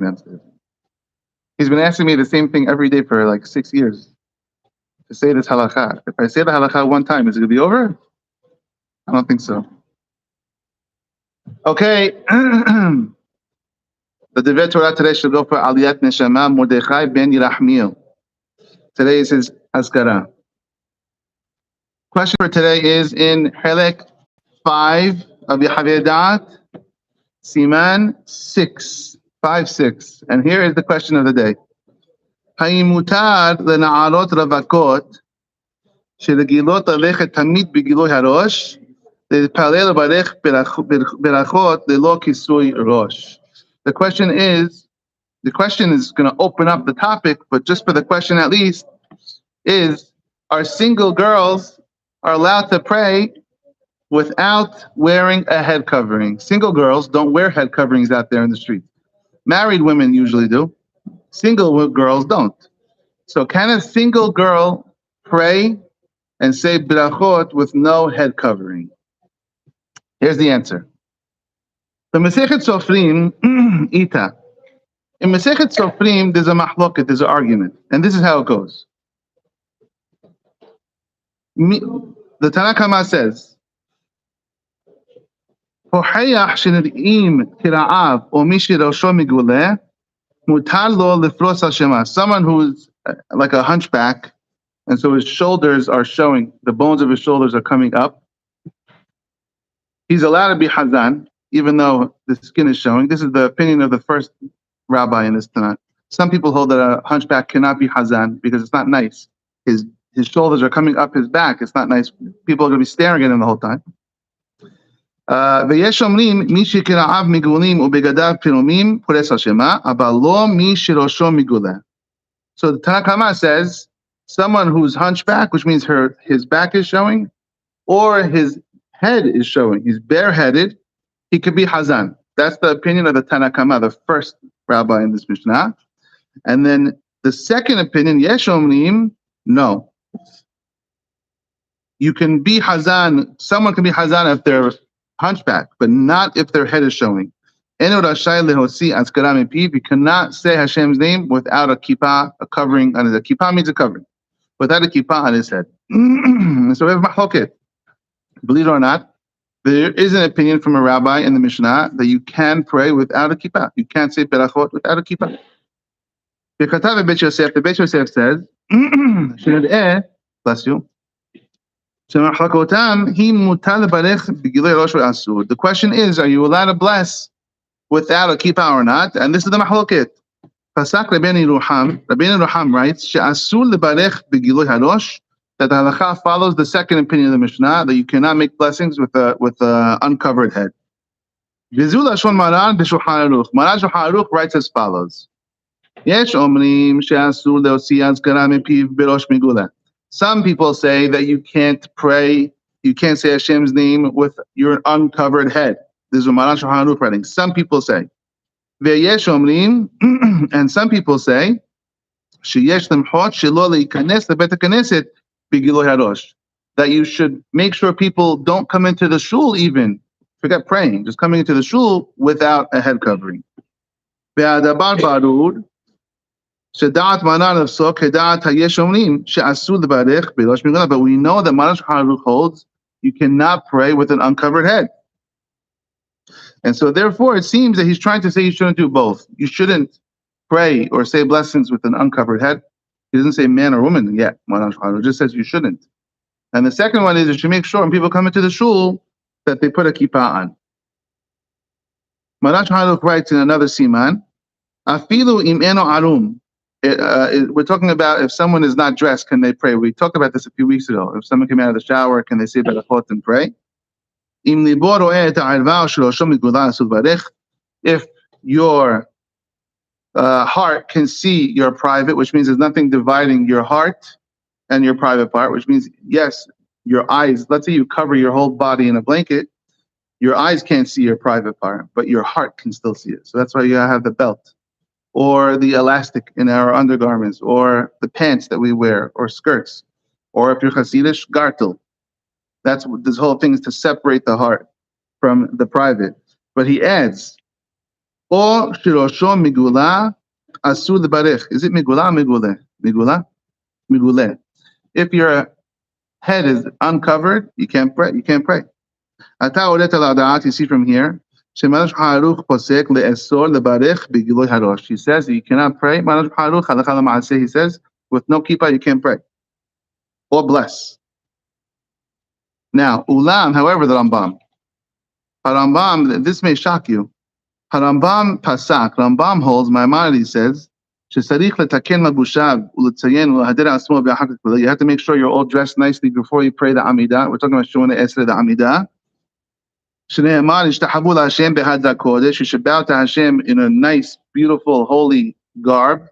downstairs. He's been asking me the same thing every day for like 6 years to say this halakha. If I say the halakha one time, is it going to be over? I don't think so. Okay. The Divrei Torah today should go for Aliyat Neshama Mordechai ben Yerachmiel. Today is his Azkara. Question for today is in Helek 5 of Yehavedat, Siman 6, 5-6. And here is the question of the day. האם מותר לנערות רווקות שרגילות ללכת תמיד בגילוי הראש להתפלל לברך ברכות ללא כיסוי ראש? The question is going to open up the topic, but just for the question at least, is are single girls are allowed to pray without wearing a head covering? Single girls don't wear head coverings out there in the street. Married women usually do. Single girls don't. So can a single girl pray and say brachot with no head covering? Here's the answer. The Masechet Sofrim, Ita. In Masechet Sofrim, there's a mahloket, there's an argument. And this is how it goes. The Tanakh Kama says, "Hohayach shenir'im kira'av o mishi rosho miguleh mutar lo lefros al shema." Someone who's like a hunchback, and so his shoulders are showing, the bones of his shoulders are coming up. He's allowed to be hazan, even though the skin is showing. This is the opinion of the first rabbi in this Tanakh. Some people hold that a hunchback cannot be hazan because it's not nice. His shoulders are coming up his back. It's not nice. People are going to be staring at him the whole time. ויש אומרים מי שקרעיו מגולים ובגדיו פירומים פורס על שמה, אבל לא מי שראשו מגולה. So the Tanakh Kama says someone who's hunchback, which means his back is showing, or his head is showing, he's bareheaded, he could be hazan. That's the opinion of the Tanakh Kama, the first rabbi in this Mishnah. And then the second opinion, yesh omrim, no. You can be hazan, someone can be hazan if they're hunchback, but not if their head is showing. You cannot say Hashem's name without a kippah, a covering on his head. Kippah means a covering. Without a kippah on his head. So we have mahloket. Believe it or not, there is an opinion from a rabbi in the Mishnah that you can pray without a kippah. You can't say berachot without a kippah. The Beit Yosef says, bless you. The question is, are you allowed to bless without a kippah or not? And this is the mahloket. Pasak Rabbeinu Ruham writes, she'asur lebarech b'gilui harosh, that the halakha follows the second opinion of the Mishnah, that you cannot make blessings with a uncovered head. V'zu lashon Maran b'Shulchan Aruch. Maran Shulchan Aruch writes as follows. Yesh omrim she'asur leosi azkara mipiv b'rosh migula. Some people say that you can't pray, you can't say Hashem's name with your uncovered head. This is what Maran Shulchan Aruch writing. Some people say. Ve'yesh omrim, and some people say, sheyesh lemchot shelo leikanes lebet hakneset b'gilui harosh, that you should make sure people don't come into the shul even, forget praying, just coming into the shul without a head covering. Ve'adabar barur, Shedat Maran of Sok, Kedat Hayesh Omrim, She'asur lebarech b'rosh migula. But we know that Maran Shulchan Aruch holds you cannot pray with an uncovered head. And so therefore it seems that he's trying to say you shouldn't do both. You shouldn't pray or say blessings with an uncovered head. He doesn't say man or woman yet. Maran Shulchan Aruch just says you shouldn't. And the second one is you should make sure when people come into the shul that they put a kippah on. Maran Shulchan Aruch writes in another siman, Afilu im eno arum. We're talking about if someone is not dressed, can they pray? We talked about this a few weeks ago. If someone came out of the shower, can they say berachot and pray? If your heart can see your private, which means there's nothing dividing your heart and your private part, which means, yes, your eyes, let's say you cover your whole body in a blanket, your eyes can't see your private part, but your heart can still see it. So that's why you gotta have the belt, or the elastic in our undergarments, or the pants that we wear, or skirts, or if you're Hasidish, gartel. That's what this whole thing is, to separate the heart from the private. But he adds, or shirosho migula asur lebarech. Is it migula or migule? Migula? Migule. If your head is uncovered, you can't pray. You can't pray. You see from here, he says that you cannot pray. He says, with no kippah, you can't pray or bless. Now, ulam, however, the Rambam, this may shock you. Rambam holds, Maimonides says, you have to make sure you're all dressed nicely before you pray the Amidah. We're talking about Shemona Esrei, the Amidah. You should bow to Hashem in a nice, beautiful, holy garb.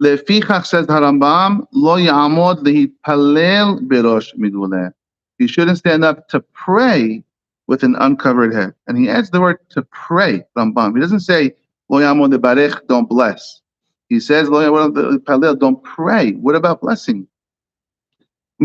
Lefichach, says the Rambam, lo ya'amod lehipalel berosh miguleh. You shouldn't stand up to pray with an uncovered head. And he adds the word to pray, Rambam. He doesn't say lo ya'amod lebarech, don't bless. He says lo ya'amod lehipalel, don't pray. What about blessing?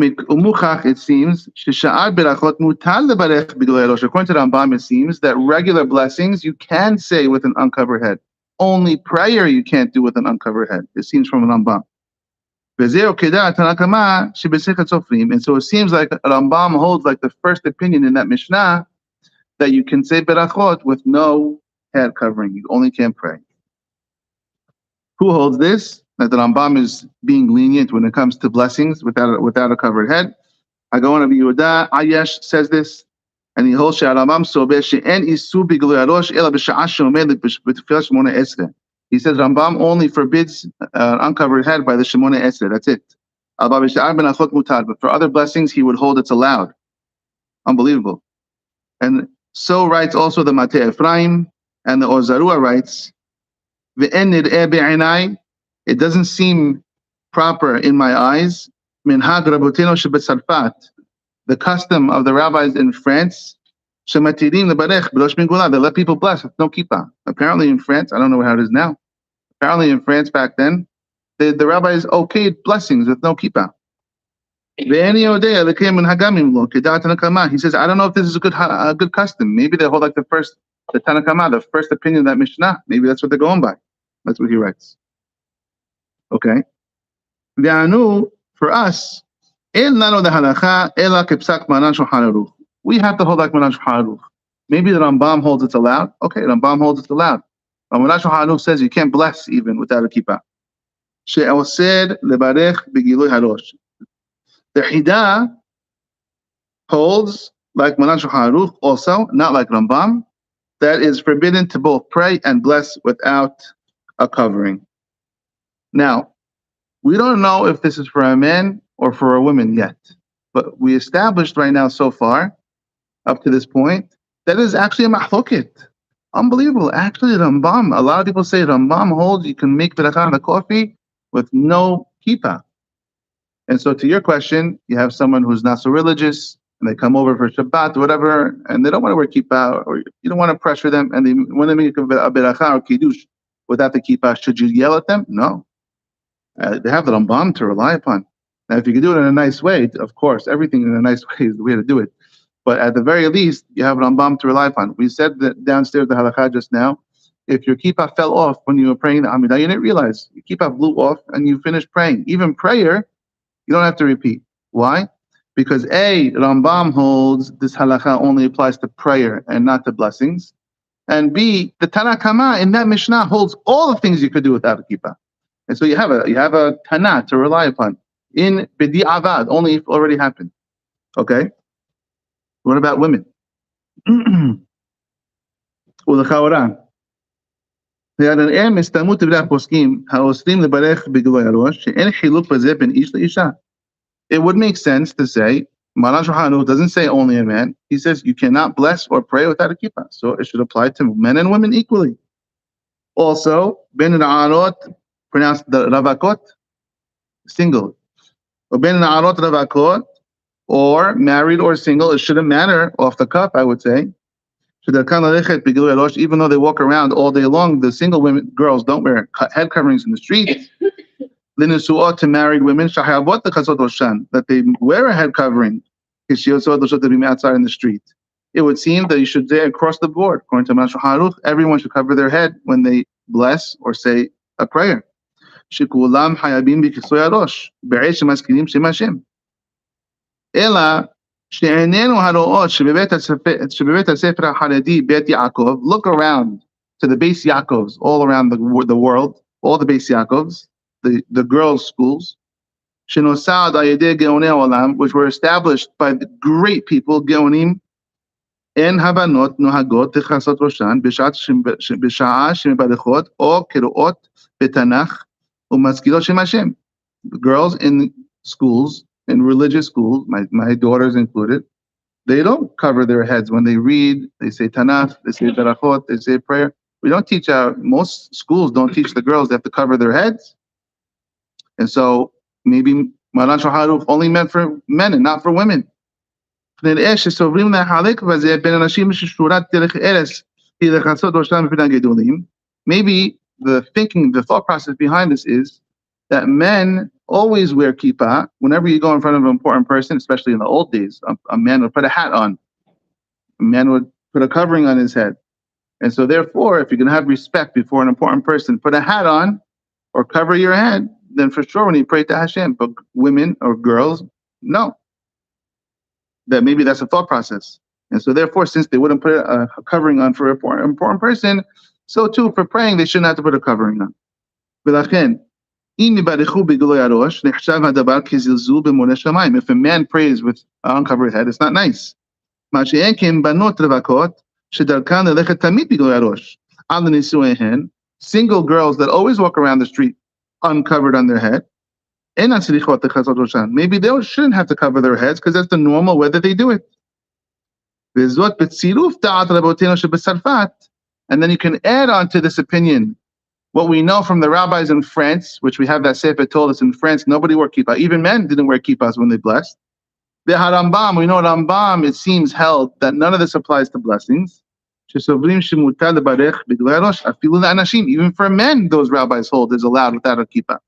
It seems, according to Rambam, it seems that regular blessings you can say with an uncovered head. Only prayer you can't do with an uncovered head. It seems from Rambam. And so it seems like Rambam holds like the first opinion in that Mishnah that you can say berachot with no head covering. You only can pray. Who holds this? That the Rambam is being lenient when it comes to blessings without a covered head. Hagaon of Yehuda Ayesh says this, and he holds Rambam sober she'en isu b'gilui harosh ela b'sha'ah she'omed b'tefillah Shemona Esrei. He says Rambam only forbids uncovered head by the Shemona Esrei. That's it. But for other blessings, he would hold it's allowed. Unbelievable. And so writes also the Matei Ephraim, and the Ozarua writes, V'en nir'eh be'einai. It doesn't seem proper in my eyes. Minhag raboteno shebetzarfat, the custom of the rabbis in France, shematirim lebarech b'rosh migula, they let people bless with no kippah. Apparently in France, I don't know how it is now. Apparently in France back then, the rabbis okayed blessings with no kippah. He says, I don't know if this is a good custom. Maybe they hold like the Tanna Kama, the first opinion of that Mishnah. Maybe that's what they're going by. That's what he writes. Okay. For us, we have to hold like Maran Shulchan Aruch. Maybe the Rambam holds it's allowed. Okay, Rambam holds it's allowed. But Maran Shulchan Aruch says you can't bless even without a kippah. The Hida holds like Maran Shulchan Aruch also, not like Rambam, that is forbidden to both pray and bless without a covering. Now, we don't know if this is for a man or for a woman yet, but we established right now so far, up to this point, that is actually a mahloket. Unbelievable. Actually, Rambam, a lot of people say Rambam holds you can make beracha on the coffee with no kippah. And so to your question, you have someone who's not so religious, and they come over for Shabbat or whatever, and they don't want to wear kippah, or you don't want to pressure them, and they want to make a beracha or kiddush without the kippah. Should you yell at them? No. They have the Rambam to rely upon. Now, if you can do it in a nice way, of course, everything in a nice way is the way to do it. But at the very least, you have Rambam to rely upon. We said that downstairs the halakha just now. If your kippah fell off when you were praying the Amidah, you didn't realize your kippah blew off and you finished praying. Even prayer, you don't have to repeat. Why? Because A, Rambam holds this halakha only applies to prayer and not to blessings. And B, the Tanna Kama in that Mishnah holds all the things you could do without a kippah. And so you have a Tana to rely upon. In Bidi Avad, only if it already happened. Okay? What about women? It would make sense to say, Maran Shulchan Aruch doesn't say only a man. He says you cannot bless or pray without a kippah. So it should apply to men and women equally. Also, Ben Ra'arot, pronounced the Ravakot, single. Ben Ra'arot Ravakot, or married or single, it shouldn't matter off the cuff, I would say. Even though they walk around all day long, the single girls don't wear head coverings in the street. To married women, that they wear a head covering, outside in the street. it would seem that you should say across the board, according to Mashal Haruch, everyone should cover their head when they bless or say a prayer. שכולם חייבים בכיסוי הראש, בעת שמזכירים שם השם. אלא שעינינו הרואות שבבית הספר החרדי בית יעקב, look around to the base Yaakovs all around the world, all the base Yaakovs, the girls' schools, שנוסד על ידי גאוני העולם, which were established by the great people, גאונים, אין הבנות נוהגות לכסות ראשן בשעה שמברכות או קוראות בתנ"ך ומזכירות שם השם. Girls in schools, in religious schools, my daughters included, they don't cover their heads when they read, they say Tanakh, they say Barachot, they say prayer. We don't teach most schools don't teach the girls they have to cover their heads. And so maybe Maran Shaharuf only meant for men and not for women. Maybe the thought process behind this is that men always wear kippah. Whenever you go in front of an important person, especially in the old days, a man would put a hat on. A man would put a covering on his head. And so therefore, if you're going to have respect before an important person, put a hat on or cover your head, then for sure when you pray to Hashem. But women or girls, no. That maybe that's a thought process. And so therefore, since they wouldn't put a covering on for an important person, so too for praying, they shouldn't have to put a covering on. If a man prays with an uncovered head, it's not nice. Single girls that always walk around the street uncovered on their head, maybe they shouldn't have to cover their heads because that's the normal way that they do it. And then you can add on to this opinion what we know from the rabbis in France, which we have that Sefer told us in France, nobody wore kippah. Even men didn't wear kippahs when they blessed. The Rambam, we know Rambam, it seems, held that none of this applies to blessings. Even for men, those rabbis hold is allowed without a kippah.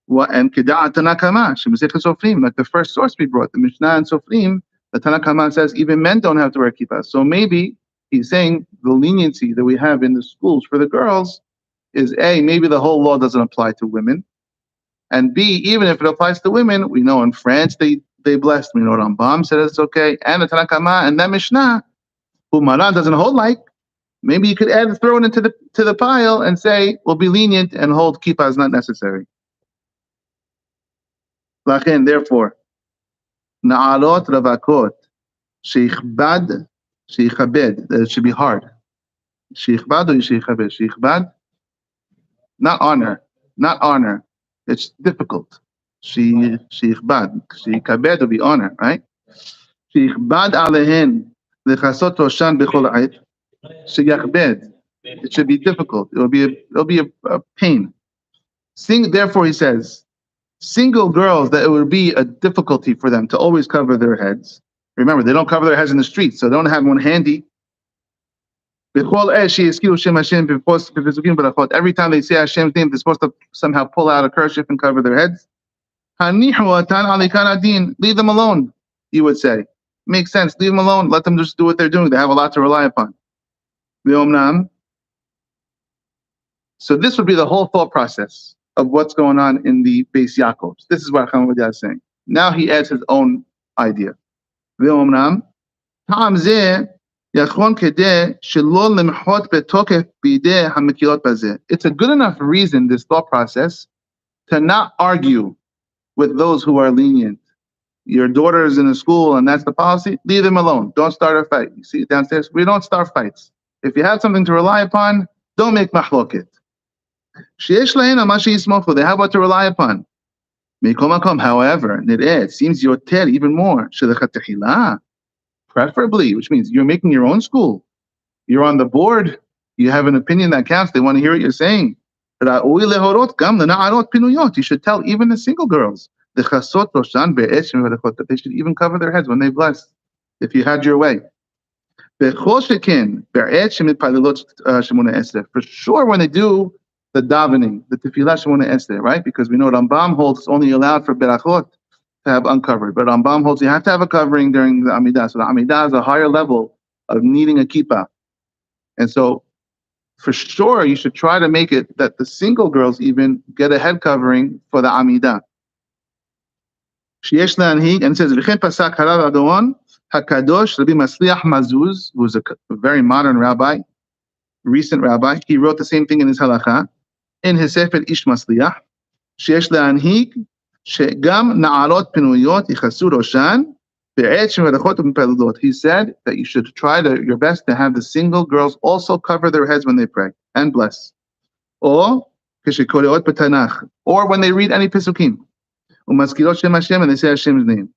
And Sofrim, like the first source we brought, the Mishnah and Sofrim, the Tanakh Haman says even men don't have to wear kippah. So maybe he's saying the leniency that we have in the schools for the girls is A, maybe the whole law doesn't apply to women, and B, even if it applies to women, we know in France they blessed. We know Rambam said it's okay, and the Tanakh Haman and that Mishnah, who Maran doesn't hold like, maybe you could throw it into the pile and say we'll be lenient and hold kippah is not necessary. Therefore, na'alot ravakot sheichbad sheichabed, that it should be hard. Sheichbad or sheichabed? Sheichbad, not honor. It's difficult. Sheichbad, sheichabed will be honor, right? Sheichbad alehen lechasot roshan bechol ha'et sheyachbed. It should be difficult. It'll be a pain. Therefore, he says, single girls, that it would be a difficulty for them to always cover their heads. Remember, they don't cover their heads in the street, so they don't have one handy. Every time they say Hashem's name, they're supposed to somehow pull out a kerchief and cover their heads. Leave them alone, you would say. Makes sense. Leave them alone. Let them just do what they're doing. They have a lot to rely upon. So this would be the whole thought process of what's going on in the base Yaakovs. This is what Chacham is saying. Now he adds his own idea. It's a good enough reason, this thought process, to not argue with those who are lenient. Your daughter is in a school and that's the policy, leave them alone. Don't start a fight. You see downstairs, we don't start fights. If you have something to rely upon, don't make mahloket. They have what to rely upon. However, it seems even more, preferably, which means you're making your own school. You're on the board. You have an opinion that counts. They want to hear what you're saying. You should tell even the single girls that they should even cover their heads when they bless, if you had your way. For sure, when they do the davening, the tefillah Shemona Esrei, right? Because we know Rambam holds it's only allowed for berachot. to have uncovered. But Rambam holds you have to have a covering during the Amidah. So the Amidah is a higher level of needing a kippah. And so for sure, you should try to make it that the single girls even get a head covering for the Amidah. Sheyesh le'anhig, and it says, V'chen pasak harav Agaon HaKadosh Rabbi Masliach Mazuz, who's a very modern rabbi, recent rabbi. He wrote the same thing in his halakha, in his Sefer Ish Masliach. Sheyesh le'anhig, she'gam na'alot penuyot yichasu roshan, he said that you should try your best to have the single girls also cover their heads when they pray and bless. Or when they read any Pesukim. And they say Hashem's name.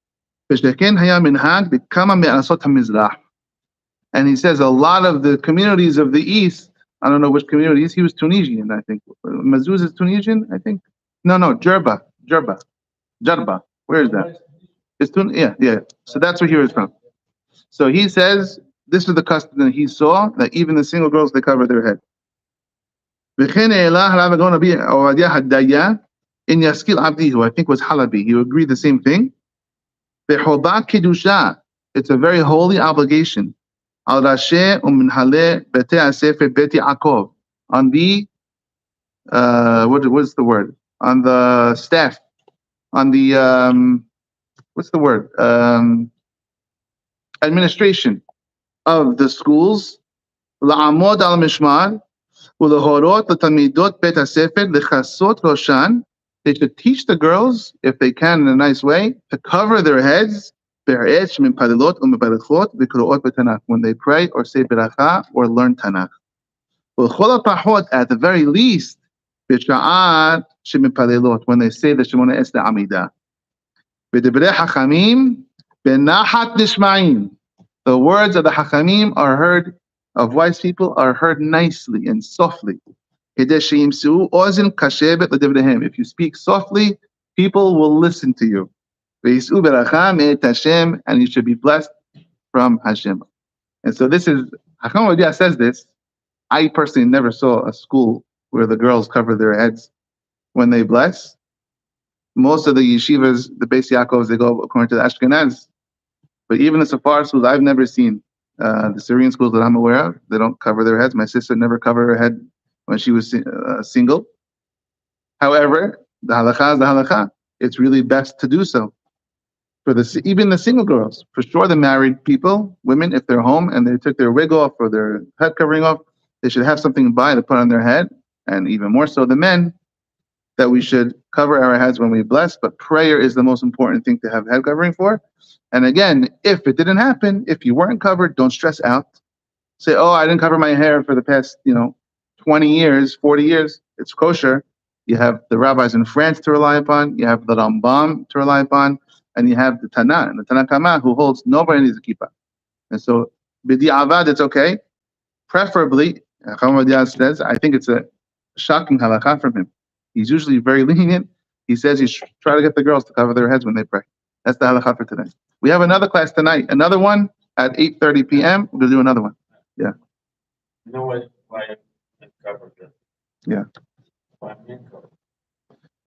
And he says a lot of the communities of the East, I don't know which communities, he was Tunisian, I think. Mazuz is Tunisian, I think. No, Jerba. Where is that? Yeah. So that's where he was from. So he says this is the custom that he saw, that even the single girls, they cover their head. In Yaskil Abdi, who I think was Halabi, he agreed the same thing. It's a very holy obligation. On the what's the word? On the staff, on the what's the word? Administration of the schools. La'amod al mishmar u'lehorot l'talmidot bet hasefer lechasot roshan. They should teach the girls, if they can in a nice way, to cover their heads when they pray or say beracha or learn Tanakh. At the very least, when they say the Shemona Esrei Amidah. The words of the Hachamim are heard, of wise people are heard nicely and softly. If you speak softly, people will listen to you. And you should be blessed from Hashem. And so this is, Hacham Ovadia says this. I personally never saw a school where the girls cover their heads when they bless. Most of the yeshivas, the Beis Yaakovs, they go according to the Ashkenaz. But even the Safar schools, I've never seen. The Syrian schools that I'm aware of, they don't cover their heads. My sister never covered her head when she was single. However, the halakha is the halakha. It's really best to do so. For even the single girls, for sure the married people, women, if they're home and they took their wig off or their head covering off, they should have something by to put on their head. And even more so the men, that we should cover our heads when we bless, but prayer is the most important thing to have head covering for. And again, if it didn't happen, if you weren't covered, don't stress out. Say, oh, I didn't cover my hair for the past, 20 years, 40 years. It's kosher. You have the rabbis in France to rely upon. You have the Rambam to rely upon. And you have the Tana, and the Tana Kama, who holds nobody needs a kippah. And so, b'di avad, it's okay. Preferably, Chacham says, I think it's a shocking halakha from him. He's usually very lenient. He says he should try to get the girls to cover their heads when they pray. That's the halakha for today. We have another class tonight, another one at 8:30 p.m. We'll do another one. Yeah. You know why I covered it? Yeah. Why I covered